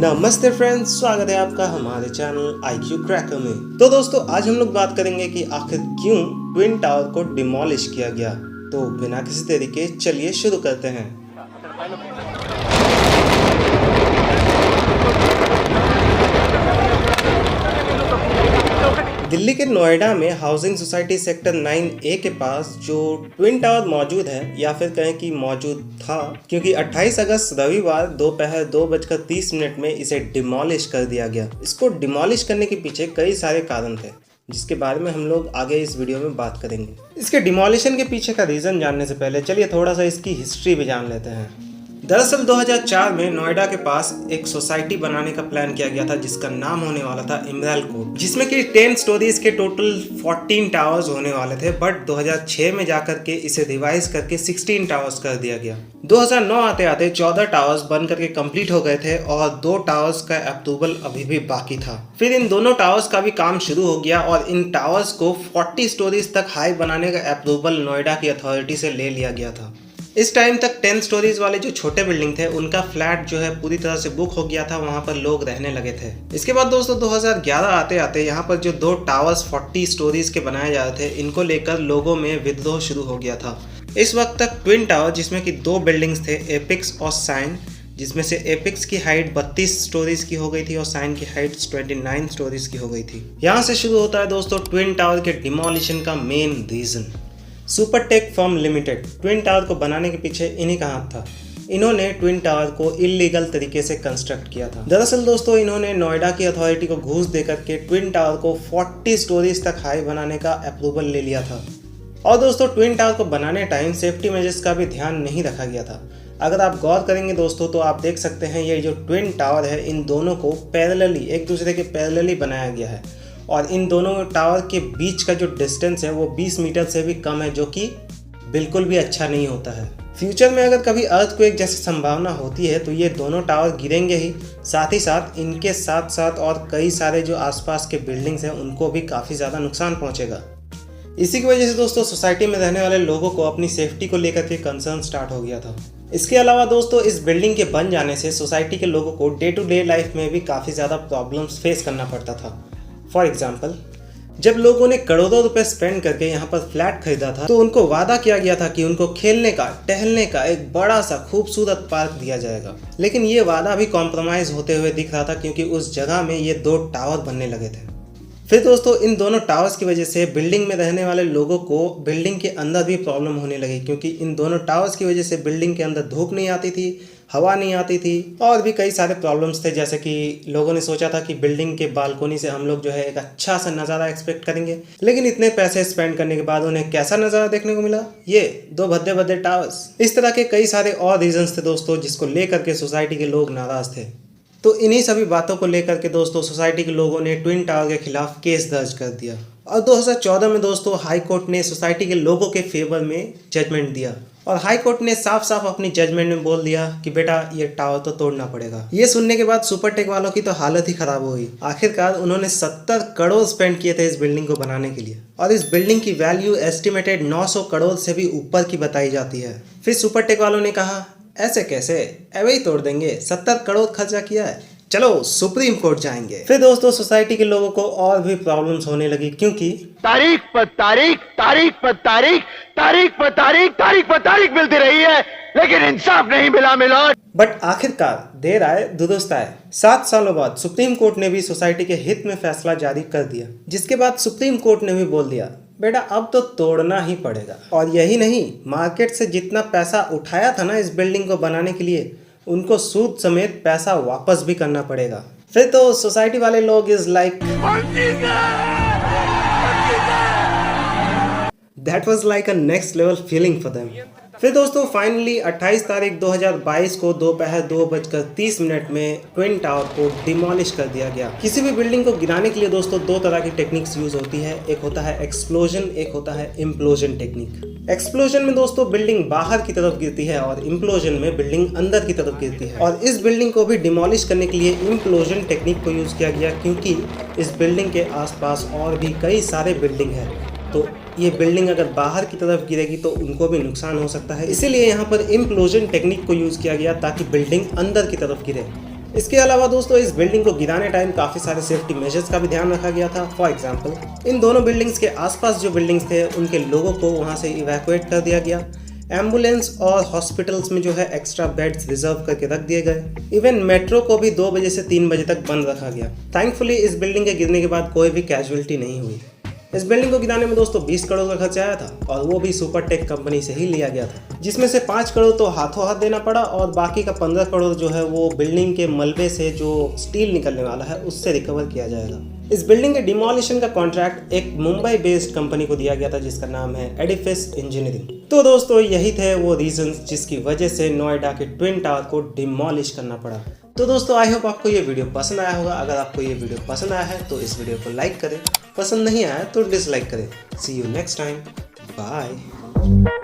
नमस्ते फ्रेंड्स, स्वागत है आपका हमारे चैनल IQ क्रैकर में। तो दोस्तों, आज हम लोग बात करेंगे कि आखिर क्यों ट्विन टावर को डिमोलिश किया गया। तो बिना किसी देरी के चलिए शुरू करते हैं। दिल्ली के नोएडा में हाउसिंग सोसाइटी सेक्टर 9A के पास जो ट्विन टावर मौजूद है, या फिर कहें कि मौजूद था, क्योंकि 28 अगस्त रविवार दोपहर 2:30 में इसे डिमोलिश कर दिया गया। इसको डिमोलिश करने के पीछे कई सारे कारण थे, जिसके बारे में हम लोग आगे इस वीडियो में बात करेंगे। इसके डिमोलिशन के पीछे का रीज़न जानने से पहले चलिए थोड़ा सा इसकी हिस्ट्री भी जान लेते हैं। दरअसल 2004 में नोएडा के पास एक सोसाइटी बनाने का प्लान किया गया था, जिसका नाम होने वाला था इमराल कोर्ट, जिसमें कि 10 स्टोरीज के टोटल 14 टावर्स होने वाले थे। बट 2006 में जाकर के इसे रिवाइज करके 16 टावर्स कर दिया गया। 2009 आते आते 14 टावर्स बन करके कंप्लीट हो गए थे और 2 टावर्स का अप्रूवल अभी भी बाकी था। फिर इन दोनों टावर्स का भी काम शुरू हो गया और इन टावर्स को 40 स्टोरीज तक हाई बनाने का अप्रूवल नोएडा की अथॉरिटी से ले लिया गया था। इस टाइम तक 10 स्टोरीज वाले जो छोटे बिल्डिंग थे, उनका फ्लैट जो है पूरी तरह से बुक हो गया था, वहां पर लोग रहने लगे थे। इसके बाद दोस्तों 2011 आते आते यहाँ पर जो 2 टावर्स 40 स्टोरीज के बनाए जा रहे थे, इनको लेकर लोगों में विद्रोह शुरू हो गया था। इस वक्त तक ट्विन टावर, जिसमें कि 2 बिल्डिंग्स थे, एपिक्स और साइन, जिसमें से एपिक्स की हाइट 32 स्टोरीज की हो गई थी और साइन की हाइट 29 स्टोरीज की हो गई थी। यहाँ से शुरू होता है दोस्तों ट्विन टावर के डिमोलिशन का main reason. Supertech firm limited twin tower को बनाने के पीछे इन्हीं का हाथ था। इन्होंने ट्विन टावर को इलीगल तरीके से कंस्ट्रक्ट किया था। दरअसल दोस्तों, इन्होंने नोएडा की अथॉरिटी को घूस देकर के ट्विन टावर को 40 स्टोरीज तक हाई बनाने का अप्रूवल ले लिया था। और दोस्तों, ट्विन टावर को बनाने टाइम सेफ्टी मेजर्स का भी ध्यान नहीं रखा गया था। अगर आप गौर करेंगे दोस्तों, तो आप देख सकते हैं ये जो ट्विन टावर है, इन दोनों को पैरेलली, एक दूसरे के पैरेलली बनाया गया है और इन दोनों टावर के बीच का जो डिस्टेंस है वो 20 मीटर से भी कम है, जो कि बिल्कुल भी अच्छा नहीं होता है। फ्यूचर में अगर कभी अर्थक्वेक जैसी संभावना होती है तो ये दोनों टावर गिरेंगे ही, साथ ही साथ इनके साथ साथ और कई सारे जो आसपास के बिल्डिंग्स हैं उनको भी काफ़ी ज़्यादा नुकसान पहुंचेगा। इसी की वजह से दोस्तों सोसाइटी में रहने वाले लोगों को अपनी सेफ्टी को लेकर के कंसर्न स्टार्ट हो गया था। इसके अलावा दोस्तों, इस बिल्डिंग के बन जाने से सोसाइटी के लोगों को डे टू डे लाइफ में भी काफ़ी ज़्यादा प्रॉब्लम्स फेस करना पड़ता था। फॉर एग्जाम्पल, जब लोगों ने करोड़ों रुपए स्पेंड करके यहाँ पर फ्लैट खरीदा था, तो उनको वादा किया गया था कि उनको खेलने का, टहलने का एक बड़ा सा खूबसूरत पार्क दिया जाएगा। लेकिन ये वादा भी कॉम्प्रोमाइज होते हुए दिख रहा था, क्योंकि उस जगह में ये 2 टावर बनने लगे थे। फिर दोस्तों, इन दोनों टावर्स की वजह से बिल्डिंग में रहने वाले लोगों को बिल्डिंग के अंदर भी प्रॉब्लम होने लगी, क्योंकि इन दोनों टावर्स की वजह से बिल्डिंग के अंदर धूप नहीं आती थी, हवा नहीं आती थी और भी कई सारे प्रॉब्लम्स थे। जैसे कि लोगों ने सोचा था कि बिल्डिंग के बालकोनी से हम लोग जो है एक अच्छा सा नज़ारा एक्सपेक्ट करेंगे, लेकिन इतने पैसे स्पेंड करने के बाद उन्हें कैसा नज़ारा देखने को मिला? ये 2 भद्दे भद्दे टावर्स। इस तरह के कई सारे और रीजंस थे दोस्तों, जिसको लेकर के सोसाइटी के लोग नाराज थे। तो इन्हीं सभी बातों को लेकर के दोस्तों सोसाइटी के लोगों ने ट्विन टावर के खिलाफ केस दर्ज कर दिया और 2014 में दोस्तों हाई कोर्ट ने सोसाइटी के लोगों के फेवर में जजमेंट दिया और हाई कोर्ट ने साफ साफ अपनी जजमेंट में बोल दिया कि बेटा ये टावर तो तोड़ना पड़ेगा। ये सुनने के बाद सुपरटेक वालों की तो हालत ही खराब हो गई। आखिरकार उन्होंने 70 करोड़ स्पेंड किए थे इस बिल्डिंग को बनाने के लिए और इस बिल्डिंग की वैल्यू एस्टिमेटेड 900 करोड़ से भी ऊपर की बताई जाती है। फिर सुपरटेक वालों ने कहा, ऐसे कैसे, ऐसे ही तोड़ देंगे, 70 करोड़ खर्चा किया है, चलो सुप्रीम कोर्ट जाएंगे। फिर दोस्तों सोसाइटी के लोगों को और भी प्रॉब्लम्स होने लगी, क्योंकि तारीख पर तारीख, तारीख पर तारीख, तारीख पर तारीख, तारीख पर तारीख मिलती रही है, लेकिन इंसाफ नहीं मिला। बट आखिरकार देर आए दुरुस्त आए। 7 सालों बाद सुप्रीम कोर्ट ने भी सोसाइटी के हित में फैसला जारी कर दिया, जिसके बाद सुप्रीम कोर्ट ने भी बोल दिया, बेटा अब तो तोड़ना ही पड़ेगा। और यही नहीं, मार्केट से जितना पैसा उठाया था ना इस बिल्डिंग को बनाने के लिए, उनको सूद समेत पैसा वापस भी करना पड़ेगा। फिर तो सोसाइटी वाले लोग is like that was like a next level feeling for them. फिर दोस्तों फाइनली 28 तारीख 2022 को दोपहर 2:30 में ट्विन टावर को डिमोलिश कर दिया गया। किसी भी बिल्डिंग को गिराने के लिए दोस्तों 2 तरह की टेक्निक्स यूज होती है, एक होता है एक्सप्लोजन, एक होता है इम्प्लोजन टेक्निक। एक्सप्लोजन में दोस्तों बिल्डिंग बाहर की तरफ गिरती है और इम्प्लोजन में बिल्डिंग अंदर की तरफ गिरती है। और इस बिल्डिंग को भी डिमोलिश करने के लिए इम्प्लोजन टेक्निक को यूज किया गया, क्योंकि इस बिल्डिंग के आसपास और भी कई सारे बिल्डिंग है, तो ये बिल्डिंग अगर बाहर की तरफ गिरेगी तो उनको भी नुकसान हो सकता है। इसीलिए यहाँ पर इम्प्लोजन टेक्निक को यूज किया गया ताकि बिल्डिंग अंदर की तरफ गिरे। इसके अलावा दोस्तों इस बिल्डिंग को गिराने टाइम काफ़ी सारे सेफ्टी मेजर्स का भी ध्यान रखा गया था। फॉर एग्जांपल इन दोनों बिल्डिंग्स के आसपास जो बिल्डिंग्स थे उनके लोगों को वहां से इवैक्यूएट कर दिया गया। एम्बुलेंस और हॉस्पिटल्स में जो है एक्स्ट्रा बेड्स रिजर्व करके रख दिए गए। इवन मेट्रो को भी 2 बजे से 3 बजे तक बंद रखा गया। थैंकफुली इस बिल्डिंग के गिरने के बाद कोई भी कैजुअलिटी नहीं हुई। इस बिल्डिंग को गिराने में दोस्तों 20 करोड़ का खर्चा आया था और वो भी सुपरटेक कंपनी से ही लिया गया था, जिसमें से 5 करोड़ तो हाथों हाथ देना पड़ा और बाकी का 15 करोड़ जो है वो बिल्डिंग के मलबे से जो स्टील निकलने वाला है उससे रिकवर किया जाएगा। इस बिल्डिंग के डिमोलिशन का कॉन्ट्रैक्ट एक मुंबई बेस्ड कंपनी को दिया गया था जिसका नाम है एडिफिस इंजीनियरिंग। तो दोस्तों यही थे वो रीजंस जिसकी वजह से नोएडा के ट्विन टावर को डिमोलिश करना पड़ा। तो दोस्तों आई होप आपको ये वीडियो पसंद आया होगा। अगर आपको ये वीडियो पसंद आया है तो इस वीडियो को लाइक करें, पसंद नहीं आया तो डिसलाइक करें। सी यू नेक्स्ट टाइम, बाय।